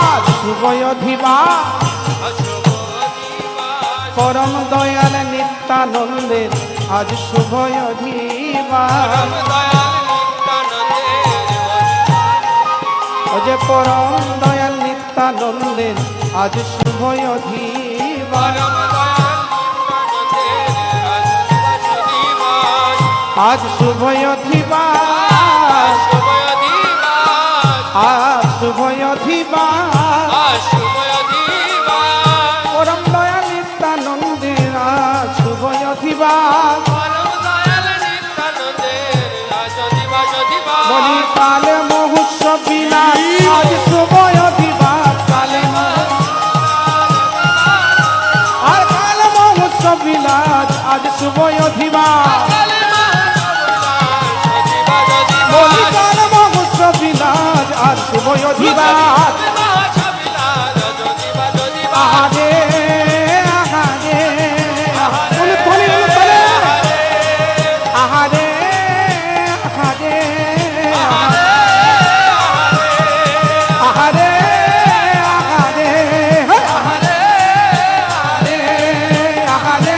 আজ শুভয় দিবাস পরম দয়াল নিত্যানন্দের আজ শুভয় দিবাস যে পরম দয়াল নিত্যানন্দের আজ শুভয় দিবাস আজ শুভয় দিবাস আজ শুভয় দিবাস পরম দয়াল নিত্যানন্দের আজ শুভয় দিবাস বলি কালে মহোৎসব বিলাস আজ শুভয় দিবাস কালে আর কালে মহোৎসব বিলাস আজ শুভয় দিবাস বলি কালে মহোৎসব বিলাস আজ শুভয় দিবাস আহারে আহারে আহারে আহারে আহারে আহারে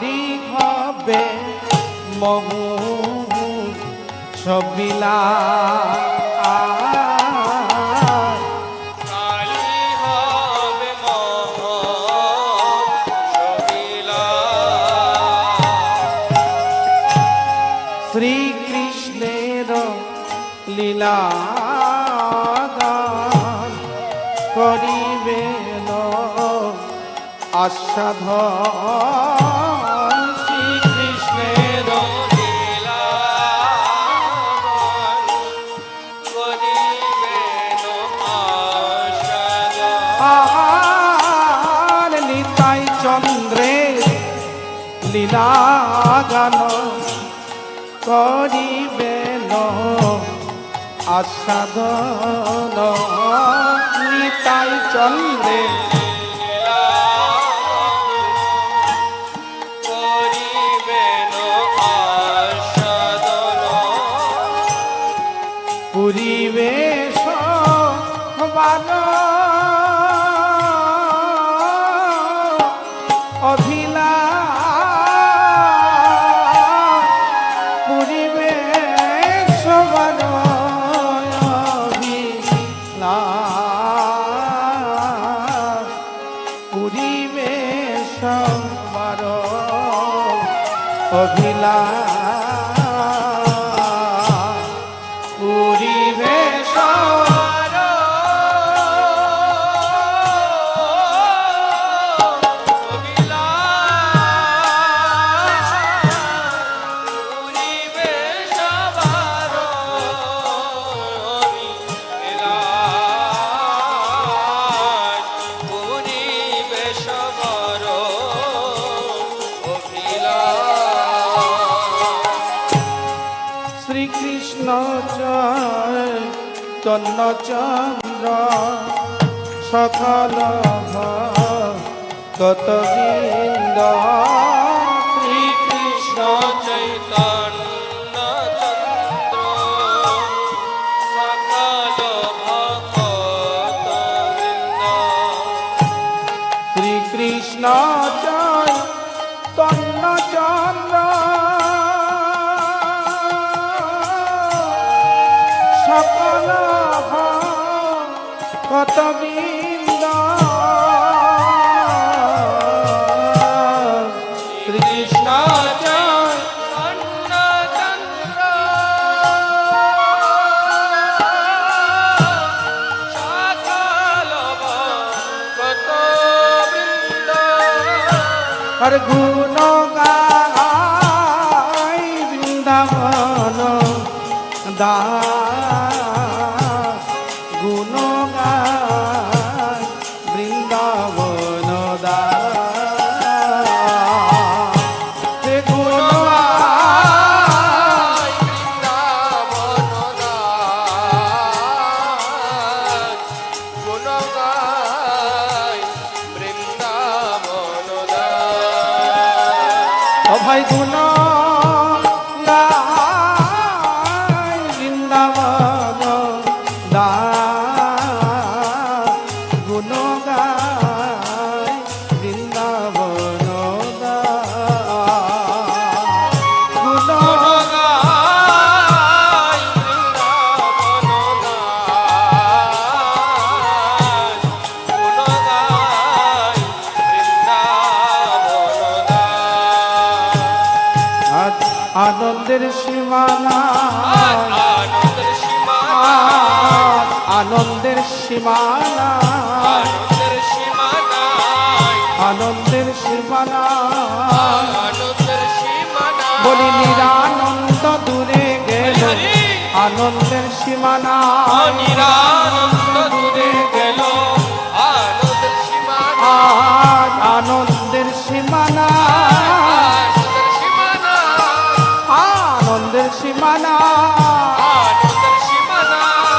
কালি হবে মহু ছবিলা শ্রীকৃষ্ণের লীলা গান করিবেন আস্বাদন শ্রীকৃষ্ণের লীলা করিবেন আস্বাদন নিতাই চন্দ্রের লীলা গান করিবেন আস্বাদন নিতাই চন্দ্রে করিবেন আস্বাদন পরিবেশ বান অভিলা অভিলা পরিবেশ শ্রীকৃষ্ণ চৈতন্য চন্দ্র সকল ভক্তবৃন্দ শ্রীকৃষ্ণ চৈতন্য চন্দ্র সকল ভক্তবৃন্দ শ্রীকৃষ্ণ চৈতন্য চন্দ্র সকল ভক্তবৃন্দ শ্রীকৃষ্ণ চৈতন্য চন্দ্র সকল ভক্তবৃন্দ হর গুণ গাই বৃন্দাবন দা গুণ গায় বৃন্দাবন দা গুণ গায় বৃন্দাবন দা গুণ গায় বৃন্দাবন হয় গুণ গায় বৃন্দাবন দাস গুণ গায় বৃন্দাবন দাস গুণ আনন্দের সীমানা আনন্দের সীমানা আনন্দের সীমানা বলি নিরানন্দ দূরে গেল আনন্দের সীমানা নিরানন্দ দূরে গেল আনন্দের সীমানা আনন্দের সীমানা আনন্দের সীমানা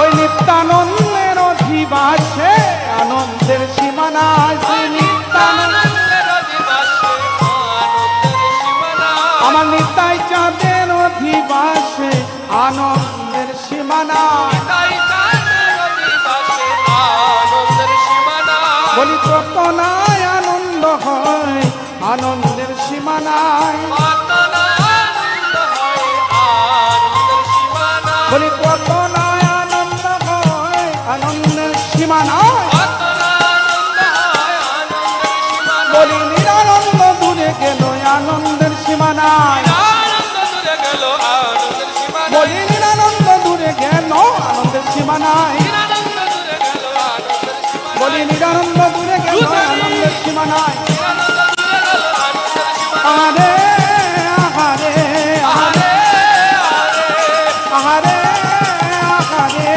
ওই নিত্যানন্দের অধিবাসে আনন্দের সীমানা আমার নিতাই চাঁদের অধিবাসে আনন্দের সীমানা বলি কত নাই আনন্দ হয় আনন্দের সীমানায় বলি কত নাই আনন্দ হয় আনন্দের সীমানায় বলি নিরানন্দ দূরে গেল আনন্দের সীমানায় বলি নিরানন্দ দূরে গেল আনন্দের সীমানায় বলি নিরানন্দ দূরে গেল আনন্দের সীমানায় আরে আহারে আহারে আহারে আহারে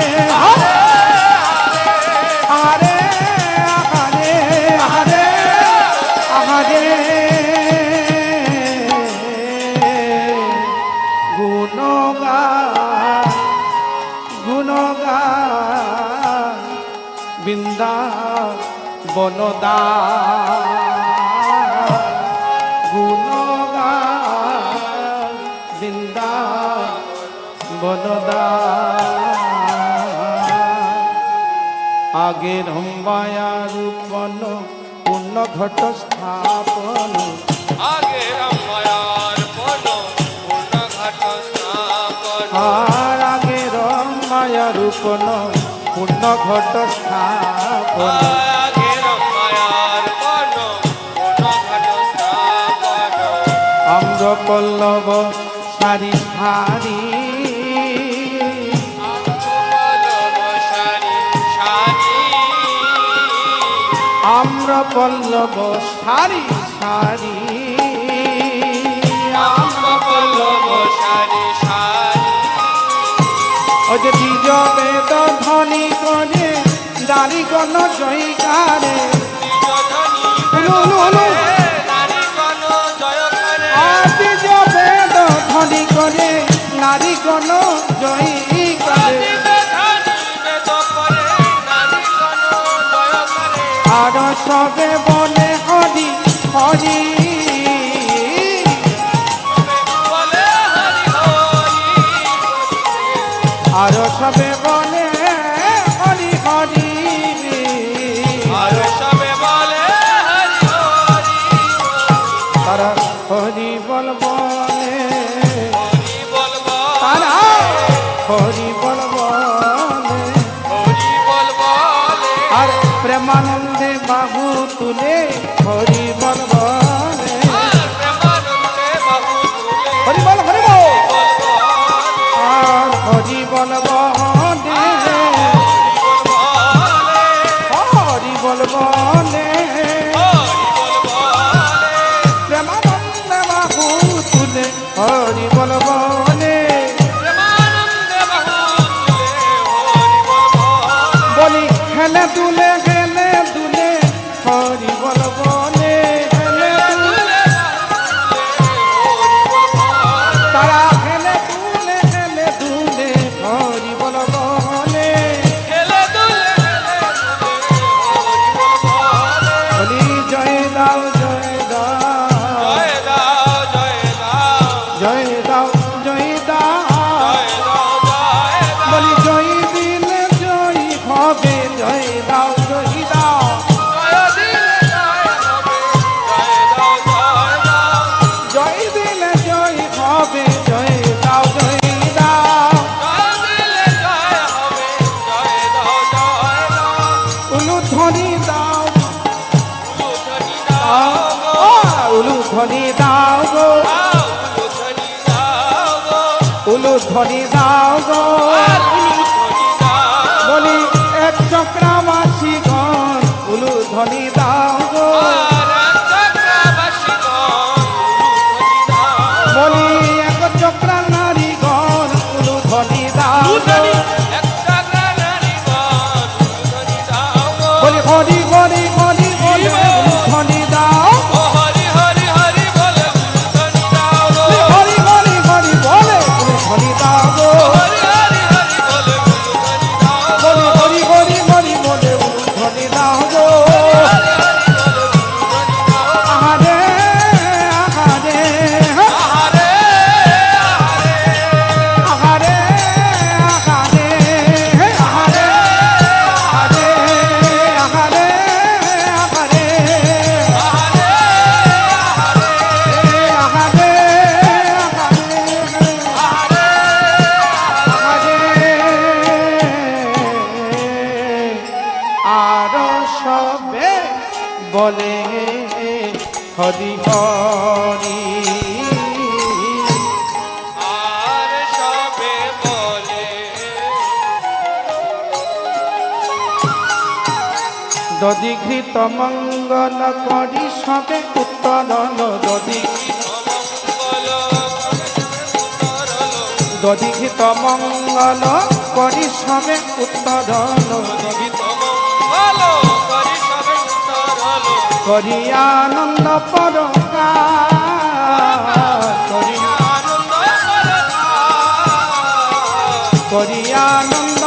আহারে আহারে আহারে আহারে গুণগান গুণগান বৃন্দাবনদা গুণগান বৃন্দাবনদা আগের হম্বায়া রূপন পূর্ণ ঘট স্থাপন আর আগের মায়া রূপন পূর্ণ ঘট স্থাপন আম্র পল্লব সারি সারি আম্র পল্লব সারি সারি আম্র পল্লব সারি সারি ওই যে দ্বিজ বেদ ধ্বনি করে দাড়ি গণ জয়কারে দ্বিজ বেদ ধ্বনি করে নারী গণ জয়কারে আর সবে বলে হরি হরি আর সবে বলে হরি হরি আর সবে বলে হরি হরি তারা হরি বল বলে হরি বল তারা হরি বল বলে হরি বল বলে আর প্রেমানন্দে বাহু তুলে হরি বল বলে প্রেমানন্দে বাহু তুলে হরি বল হরি বল বল আর হরি বল বলে হরি বল বলে প্রেমানন্দে বাহু তুলে হরি বল বলে বলি হেলে দুলে হরি বল বলে দাও গো উলুধ্বনি দাও গো উলুধ্বনি দাও গো উলুধ্বনি দাও গো উলুধ্বনি দাও বলি এক চক্রাবাসী গণ উলুধ্বনি দাও গো বলি এক চক্রা নারী গণ উলুধ্বনি দাও গো বলি হরি হরি হরি বলে উলুধ্বনি দাও হরি হরি হরি বলে উলুধ্বনি দাও গো বলি হরি হরি হরি বলে উলুধ্বনি দাও গো আহারে আহারে আহারে আহারে আহারে আহারে আহারে আর সবে বলে হরি হরি দধিঘৃত মঙ্গল করি সবে উত্তরণ দধিঘৃত মঙ্গল করি সবে উত্তরণ করি আনন্দ করি আনন্দ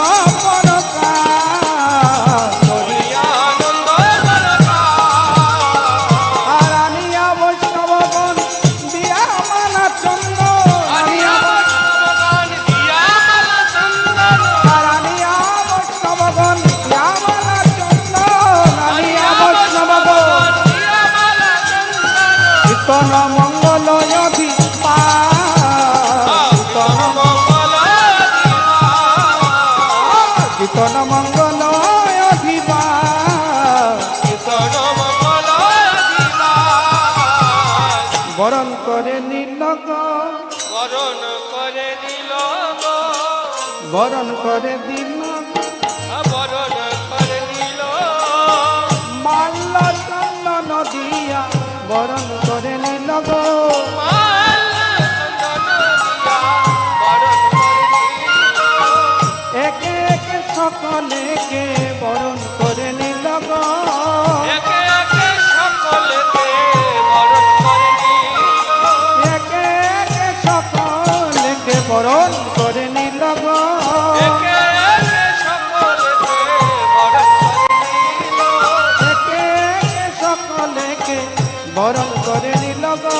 আর আনিয়া বৈষ্ণবগণ দিয়া মালা চন্দন আর আনিয়া বৈষ্ণবগণ দিয়া মালা চন্দন আনিয়া বৈষ্ণবগণ কীর্তন মঙ্গল অধিপা কীর্তন মঙ্গল অধিপা বরণ করে নীল বরণ করে দিল মাল্য চন্দন দিয়া বরণ করে নীল গো একে একে সকলেকে বরণ করে নীল গো একে একে সকলেকে বরণ করে নীল গো একে একে সকলেকে বরণ করে নীল গো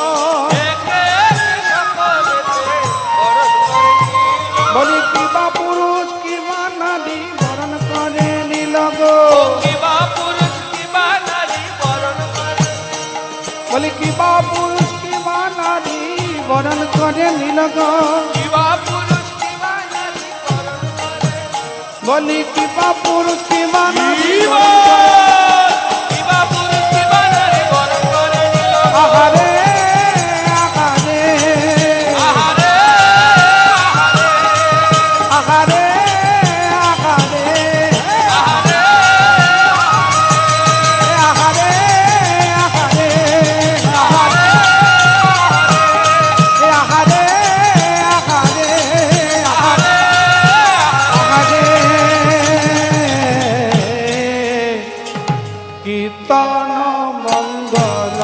বলি কিবা পুরুষ কিবা নারী বরণ করে নীল গো বলি কিবা পুরুষ কিবা নারী বরণ করে নীল গো বলি কিবা পুরুষ কিবা নারী আহারে আহারে আহারে আহারে কীর্তন মঙ্গল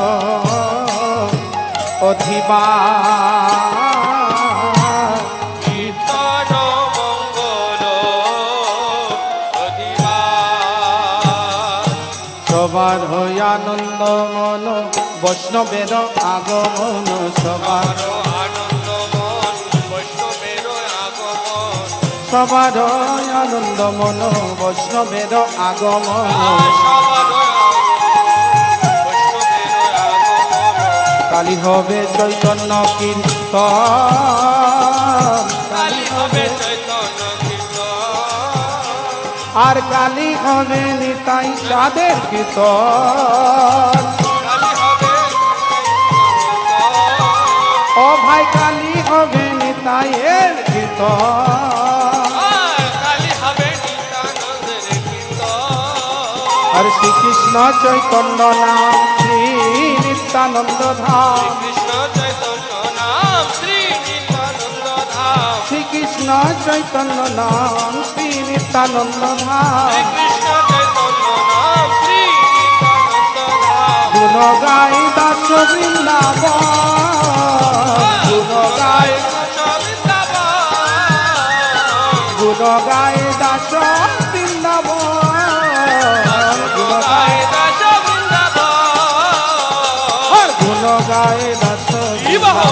অধিবা সবার হই আনন্দ মন বৈষ্ণবের আগমন সবার সবার আনন্দ মন বৈষ্ণবের আগমন কালী হবে চৈতন্য কীর্তন আর কালী হবে নিতাই চাঁদের কীর্তন নিতাইয়ের কীর্তন কালী হবে নিত্যানন্দের কীর্তন আর শ্রীকৃষ্ণ চৈতন্য নাম শ্রী নিত্যানন্দ ধাম কৃষ্ণ চৈতন্য নাম শ্রী নিত্যানন্দ ধাম শ্রীকৃষ্ণ চৈতন্য নাম শ্রী নিত্যানন্দ ধাম কৃষ্ণ চৈতন্য নাম শ্রী নিত্যানন্দ ধাম গুণ গাই দাস বৃন্দাবন গুণ গাই গুণ গাই দাস বৃন্দাবন গুণ গাই আর গুণ গাই দাস বৃন্দাবন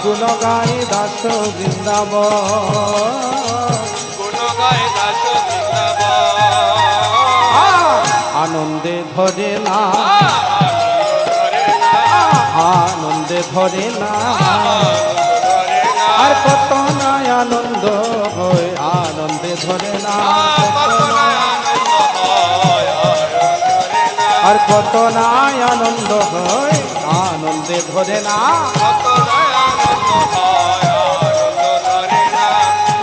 গুণ গাই দাস বৃন্দাবন আনন্দে ধরে না আনন্দে ধরে না আর কত নাই আনন্দ হয় আনন্দে ধরে না আর কত নাই আনন্দ হয় আনন্দে ধরে না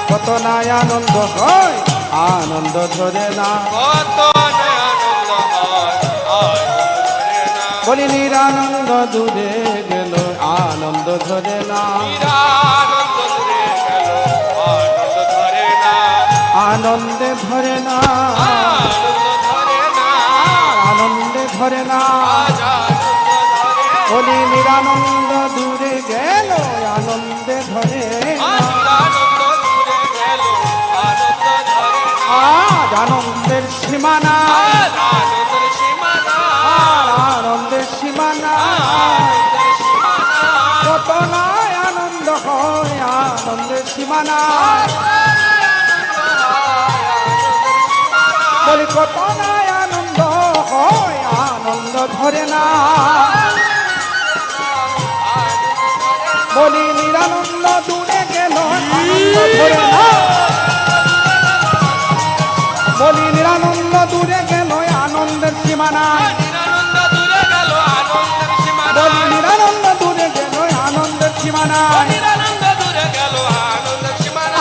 কত নাই আনন্দ হয় আনন্দ ধরে না বলি নিরানন্দ দূরে গেল আনন্দ ধরে না আনন্দে ধরে না আনন্দে ধরে না বলি নিরানন্দ দূরে গেল আনন্দে ধরে আজ আনন্দের সীমানা আনন্দের সীমানা কত নয় আনন্দ হয় আনন্দের সীমানা বলি কত নয় আনন্দ হয় আনন্দ ধরে না বলি নিরানন্দ দূরে গেল আনন্দ ধরে না বলি নিরানন্দ দূরে গেল আনন্দের সীমানা বলি নিরানন্দ দূরে গেল আনন্দের সীমানা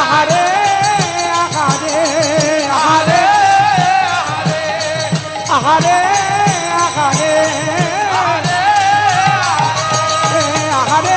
আহারে আহারে আহারে আহারে আহারে আহারে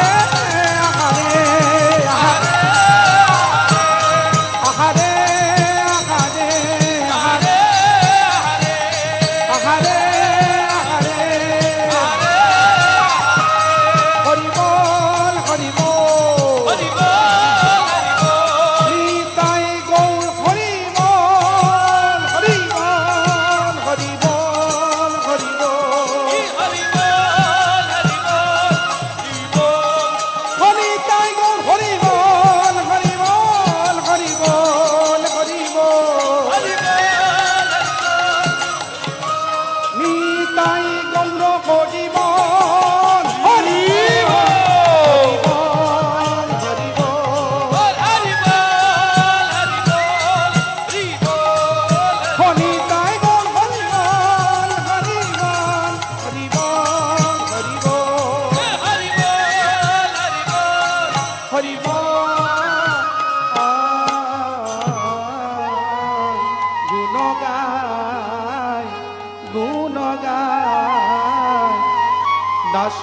দাস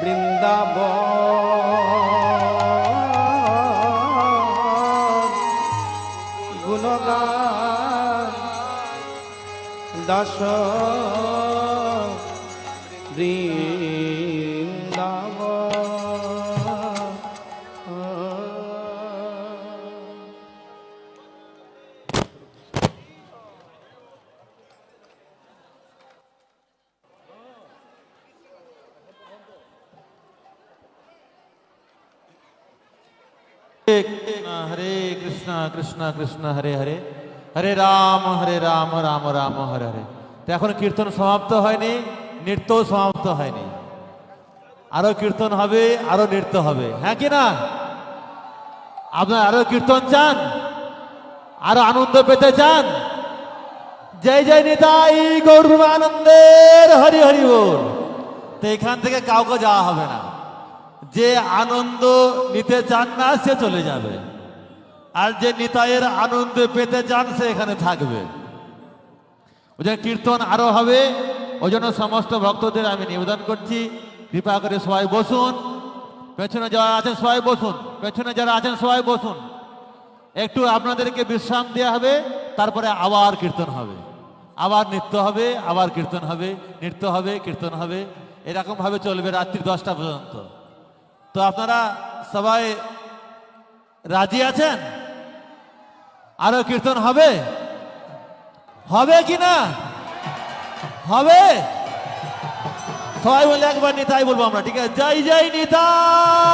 বৃন্দাবন গুণগান দাস हरे कृष्णा कृष्णा कृष्णा हरे हरे हरे राम राम राम हरे हरे। তো এখন কীর্তন সমাপ্ত হয়নি, নৃত্য সমাপ্ত হয়নি, আরো কীর্তন হবে, আরো নৃত্য হবে, হ্যাঁ কি না? আপনারা আরো কীর্তন চান, আরো আনন্দ পেতে চান, জয় জয় নিতাই গৌর আনন্দের হরি হরি বল। তো এখান থেকে কাউকে যাওয়া হবে না, যে আনন্দ নিতে চান না সে চলে যাবে, আর যে নিতাইয়ের আনন্দ পেতে চান সে এখানে থাকবে। ওই জন্য কীর্তন আরো হবে, ওই জন্য সমস্ত ভক্তদের আমি নিবেদন করছি কৃপা করে সবাই বসুন, পেছনে যারা আছেন সবাই বসুন, পেছনে যারা আছেন সবাই বসুন। একটু আপনাদেরকে বিশ্রাম দেওয়া হবে, তারপরে আবার কীর্তন হবে, আবার নৃত্য হবে, আবার কীর্তন হবে, নৃত্য হবে, কীর্তন হবে, এরকম ভাবে চলবে রাত্রি 10টা পর্যন্ত। তো আপনারা সবাই রাজি আছেন? আরো কীর্তন হবে, হবে কি না? হবে? সবাই বলে একবার নিতাই বলবো আমরা, ঠিক আছে? জয় জয় নিতাই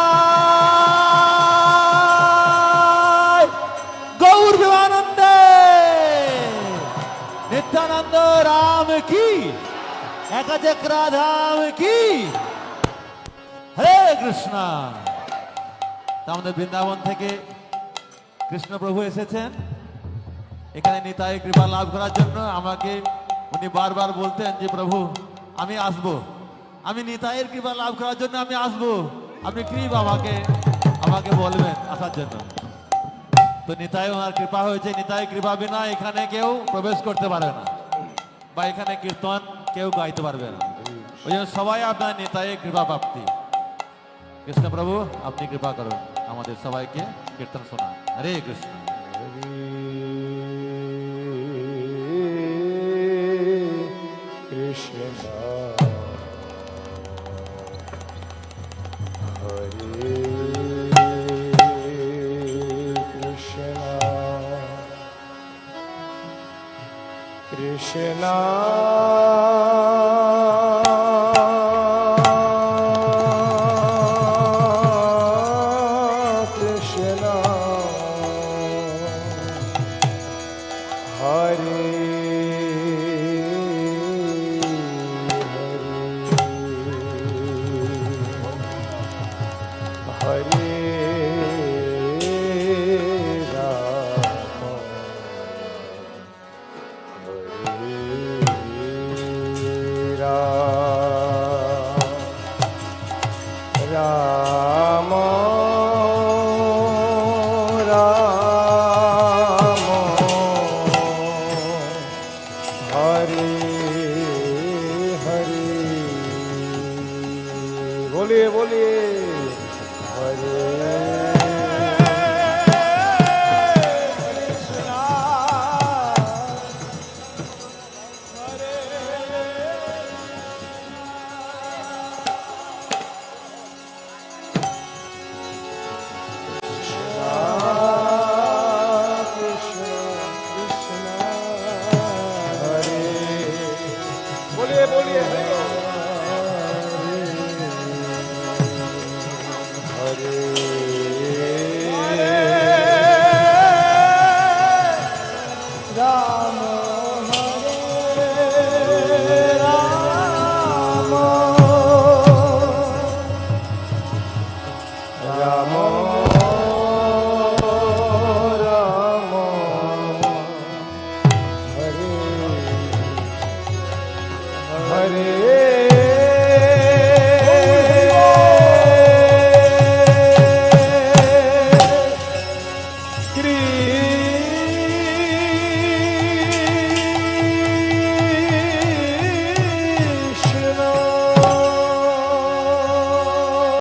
গৌর বিমানন্দে নিত্যানন্দ রাম কি, একাচক্রা ধাম কি, হরে কৃষ্ণ। তা আমাদের বৃন্দাবন থেকে কৃষ্ণ প্রভু এসেছেন এখানে নিতাই কৃপা লাভ করার জন্য। আমাকে উনি বারবার বলতেন যে প্রভু আমি আসব, আমি নিতাইয়ের কৃপা লাভ করার জন্য আমি আসব, আপনি কৃপা আমাকে বলবেন আসার জন্য। তো নিতাই ওনার কৃপা হয়েছে, নিতাই কৃপা বিনা এখানে কেউ প্রবেশ করতে পারবে না, বা এখানে কীর্তন কেউ গাইতে পারবে না। ওই জন্য সবাই আপনার নিতাইয়ের কৃপা প্রাপ্তি। কৃষ্ণ প্রভু আপনি কৃপা করুন আমাদের সবাইকে কীর্তন শোনা। হরে কৃষ্ণ। কৃষ্ণ হরে কৃষ্ণ কৃষ্ণ কৃষ্ণ হরে হরে রাম হরে রাম রাম হরে হরে बोलिए बोलिए हरे बोलिए बोलिए राम हरे राम राम राम हरे हरे